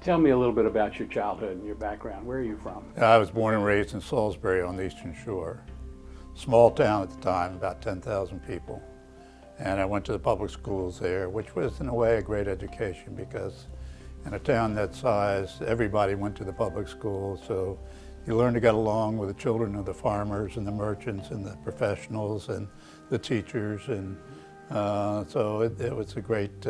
Tell me a little bit about your childhood and your background. Where are you from? I was born and raised in Salisbury on the Eastern Shore. Small town at the time, about 10,000 people. And I went to the public schools there, which was in a way a great education because in a town that size, everybody went to the public schools. So you learn to get along with the children of the farmers and the merchants and the professionals and the teachers. And so it was a great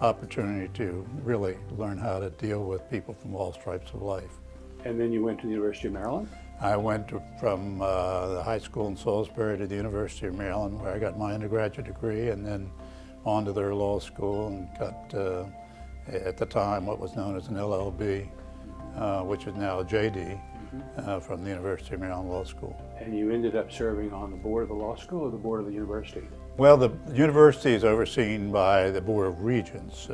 opportunity to really learn how to deal with people from all stripes of life. And then you went to the University of Maryland? I went from the high school in Salisbury to the University of Maryland, where I got my undergraduate degree, and then on to their law school and got, at the time, what was known as an LLB, which is now a JD, from the University of Maryland Law School. And you ended up serving on the board of the law school or the board of the university? Well, the university is overseen by the Board of Regents,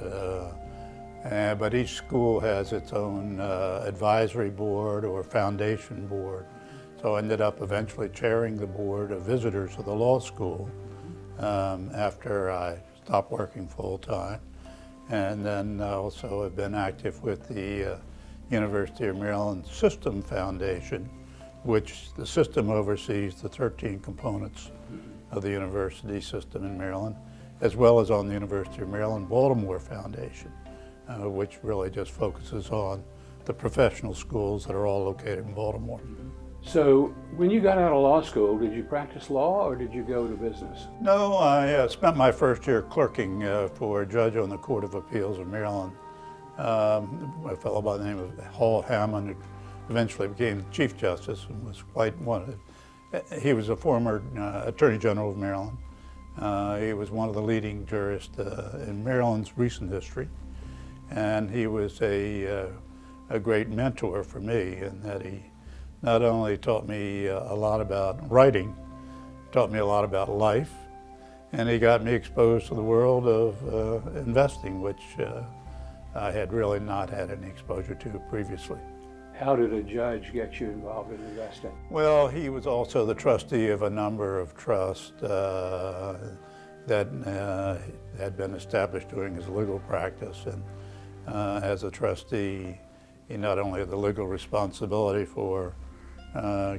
but each school has its own advisory board or foundation board. So I ended up eventually chairing the board of visitors of the law school after I stopped working full-time. And then I also have been active with the University of Maryland System Foundation, which the system oversees the 13 components of the university system in Maryland, as well as on the University of Maryland Baltimore Foundation, which really just focuses on the professional schools that are all located in Baltimore. So when you got out of law school, did you practice law or did you go to business? No, I spent my first year clerking for a judge on the Court of Appeals of Maryland, a fellow by the name of Hardiman, who eventually became Chief Justice and was quite wanted. He was a former Attorney General of Maryland. He was one of the leading jurists in Maryland's recent history. And he was a great mentor for me in that he not only taught me a lot about writing, taught me a lot about life, and he got me exposed to the world of investing, which I had really not had any exposure to previously. How did a judge get you involved in investing? Well, he was also the trustee of a number of trusts that had been established during his legal practice. And as a trustee, he not only had the legal responsibility for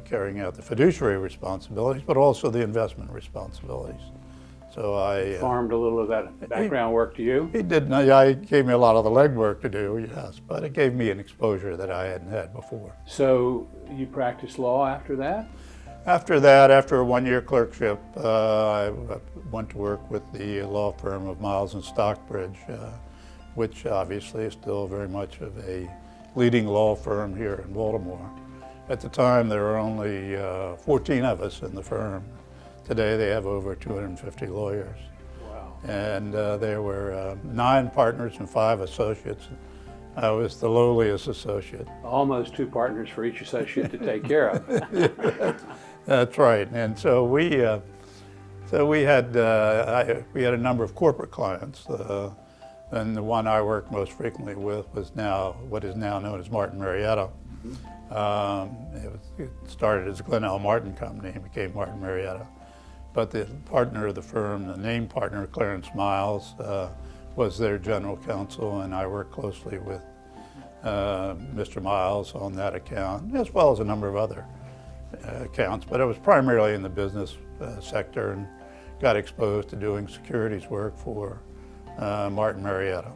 carrying out the fiduciary responsibilities, but also the investment responsibilities. So I farmed a little of that background work to you? He did. He gave me a lot of the legwork to do, yes, but it gave me an exposure that I hadn't had before. So you practiced law after that? After that, after a one-year clerkship, I went to work with the law firm of Miles and Stockbridge, which obviously is still very much of a leading law firm here in Baltimore. At the time, there were only 14 of us in the firm. Today, they have over 250 lawyers. Wow. And there were 9 partners and 5 associates. I was the lowliest associate. Almost 2 partners for each associate to take care of. That's right. And so we had a number of corporate clients. And the one I worked most frequently with was now what is now known as Martin Marietta. It started as Glenn Martin Company and became Martin Marietta. But the partner of the firm, the name partner, Clarence Miles, was their general counsel, and I worked closely with Mr. Miles on that account, as well as a number of other accounts. But I was primarily in the business sector and got exposed to doing securities work for Martin Marietta.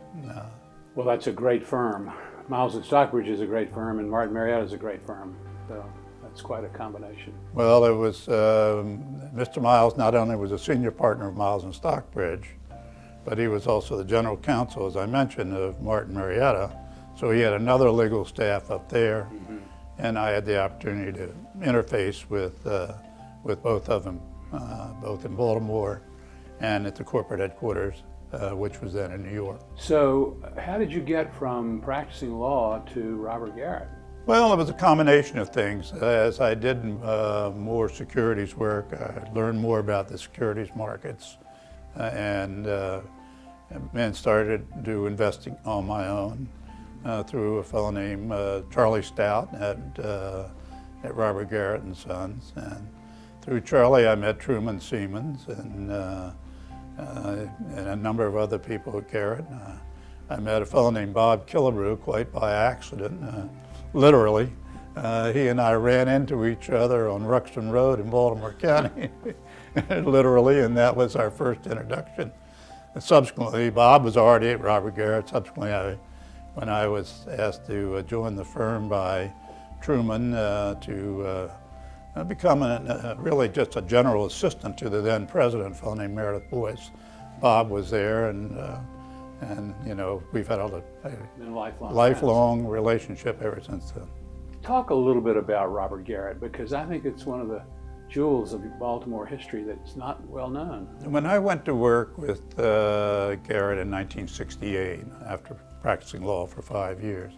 Well, that's a great firm. Miles and Stockbridge is a great firm, and Martin Marietta is a great firm. So that's quite a combination. Well, it was Mr. Miles not only was a senior partner of Miles and Stockbridge, but he was also the general counsel, as I mentioned, of Martin Marietta. So he had another legal staff up there, and I had the opportunity to interface with both of them, both in Baltimore and at the corporate headquarters, which was then in New York. So how did you get from practicing law to Robert Garrett? Well, it was a combination of things. As I did more securities work, I learned more about the securities markets and started to do investing on my own through a fellow named Charlie Stout at Robert Garrett and Sons. And through Charlie, I met Truman Siemens and a number of other people at Garrett. I met a fellow named Bob Killebrew quite by accident, literally. He and I ran into each other on Ruxton Road in Baltimore County, literally, and that was our first introduction. And subsequently, Bob was already at Robert Garrett. Subsequently, when I was asked to join the firm by Truman to become really just a general assistant to the then president, a fellow named Meredith Boyce. Bob was there, and you know, we've had a lifelong relationship ever since then. Talk a little bit about Robert Garrett, because I think it's one of the jewels of Baltimore history that's not well known. When I went to work with Garrett in 1968, after practicing law for 5 years,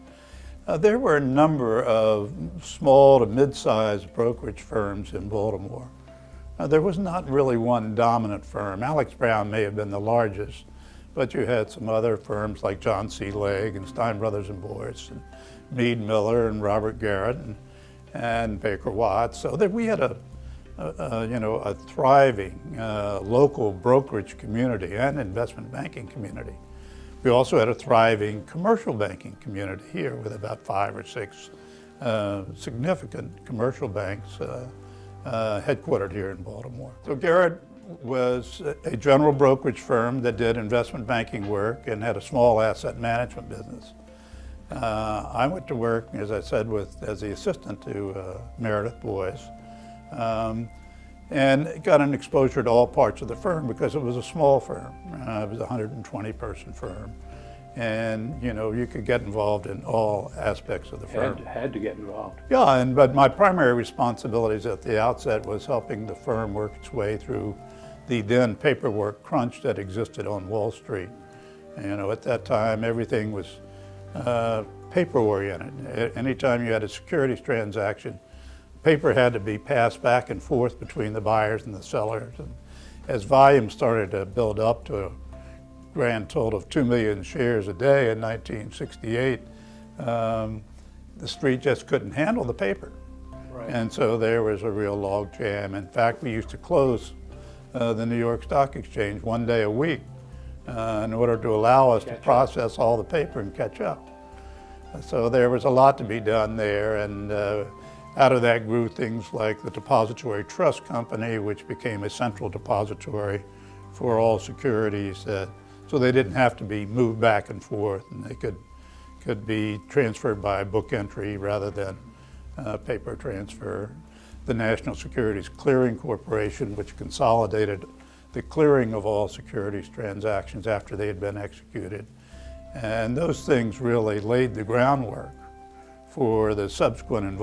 there were a number of small to mid-sized brokerage firms in Baltimore. There was not really one dominant firm. Alex Brown may have been the largest, but you had some other firms like John C. Legg and Stein Brothers and Boyce, and Meade Miller and Robert Garrett and Baker Watts. So that we had a thriving local brokerage community and investment banking community. We also had a thriving commercial banking community here with about 5 or 6 significant commercial banks headquartered here in Baltimore. So Garrett was a general brokerage firm that did investment banking work and had a small asset management business. I went to work, as I said, as the assistant to Meredith Boyce, and got an exposure to all parts of the firm because it was a small firm. It was a 120-person firm, and you know, you could get involved in all aspects of the firm. Had to get involved. Yeah, but my primary responsibilities at the outset was helping the firm work its way through the then paperwork crunch that existed on Wall Street. You know, at that time, everything was paper-oriented. Anytime you had a securities transaction, paper had to be passed back and forth between the buyers and the sellers. And as volume started to build up to a grand total of 2 million shares a day in 1968, the street just couldn't handle the paper. Right. And so there was a real log jam. In fact, we used to close the New York Stock Exchange one day a week in order to allow us to process all the paper and catch up. So there was a lot to be done there, and out of that grew things like the Depository Trust Company, which became a central depository for all securities, so they didn't have to be moved back and forth, and they could be transferred by book entry rather than paper transfer. The National Securities Clearing Corporation, which consolidated the clearing of all securities transactions after they had been executed. And those things really laid the groundwork for the subsequent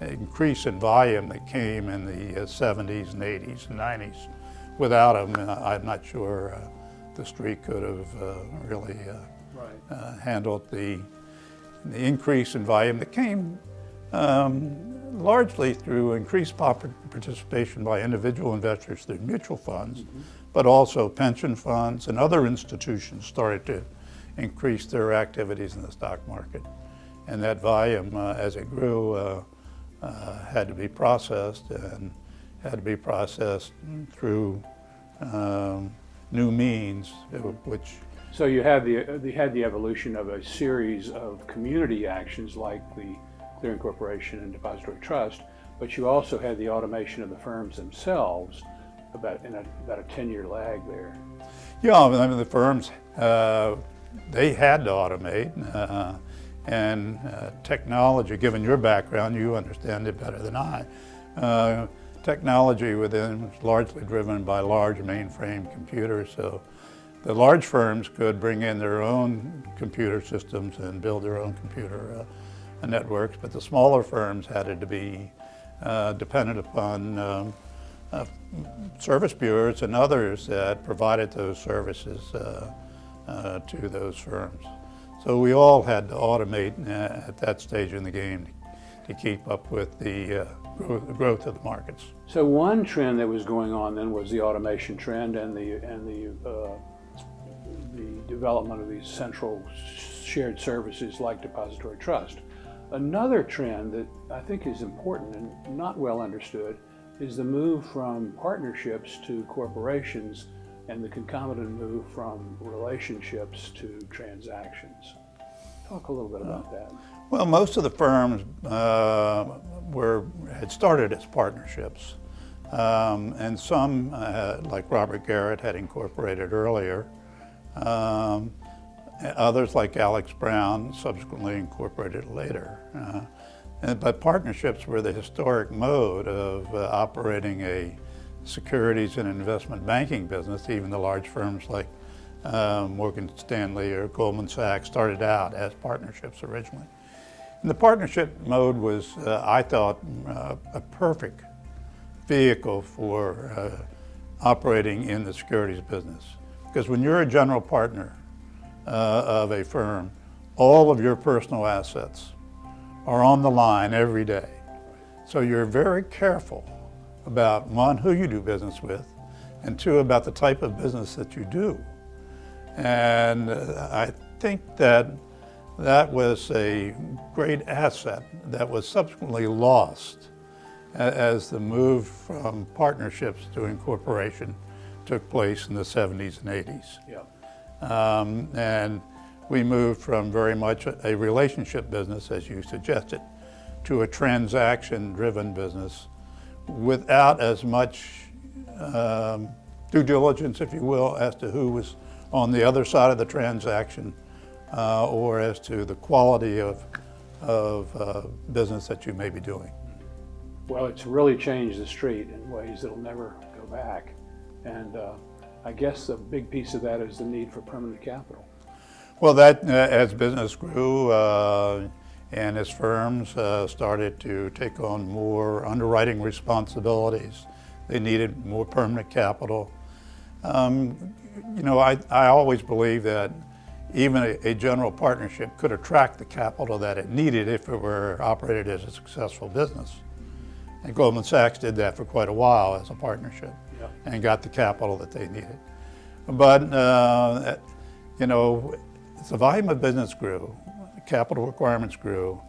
increase in volume that came in the 70s and 80s and 90s. Without them, I'm not sure the street could have really handled the increase in volume that came largely through increased participation by individual investors through mutual funds, but also pension funds and other institutions started to increase their activities in the stock market. And that volume, as it grew, had to be processed, and had to be processed through new means, which... So you had the evolution of a series of community actions like the Clearing Corporation and Depository Trust, but you also had the automation of the firms themselves about a 10-year lag there. Yeah, I mean, the firms, they had to automate, and technology, given your background, you understand it better than I. Technology within was largely driven by large mainframe computers, so the large firms could bring in their own computer systems and build their own computer networks, but the smaller firms had to be dependent upon service bureaus and others that provided those services to those firms. So we all had to automate at that stage in the game to keep up with the growth of the markets. So one trend that was going on then was the automation trend and the development of these central shared services like Depository Trust. Another trend that I think is important and not well understood is the move from partnerships to corporations and the concomitant move from relationships to transactions. Talk a little bit about that. Well, most of the firms had started as partnerships, and some, like Robert Garrett, had incorporated earlier. Others, like Alex Brown, subsequently incorporated later. But partnerships were the historic mode of operating a securities and investment banking business. Even the large firms like Morgan Stanley or Goldman Sachs started out as partnerships originally. And the partnership mode was, I thought, a perfect vehicle for operating in the securities business. Because when you're a general partner of a firm, all of your personal assets are on the line every day. So you're very careful about, one, who you do business with, and two, about the type of business that you do. And I think that was a great asset that was subsequently lost as the move from partnerships to incorporation took place in the 70s and 80s. Yeah. And we moved from very much a relationship business, as you suggested, to a transaction-driven business without as much due diligence, if you will, as to who was on the other side of the transaction or as to the quality of business that you may be doing. Well, it's really changed the street in ways that'll never go back. And I guess the big piece of that is the need for permanent capital. Well, that as business grew and as firms started to take on more underwriting responsibilities, they needed more permanent capital. You know, I always believe that even a general partnership could attract the capital that it needed if it were operated as a successful business. And Goldman Sachs did that for quite a while as a partnership. Yep. And got the capital that they needed. But, you know, as the volume of business grew, capital requirements grew,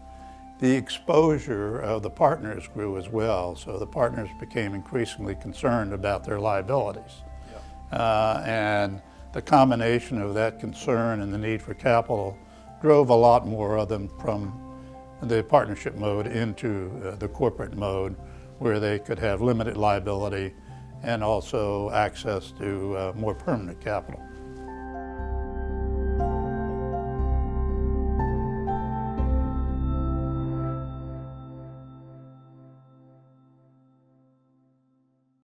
the exposure of the partners grew as well. So the partners became increasingly concerned about their liabilities. Yep. And the combination of that concern and the need for capital drove a lot more of them from the partnership mode into the corporate mode, where they could have limited liability and also access to more permanent capital.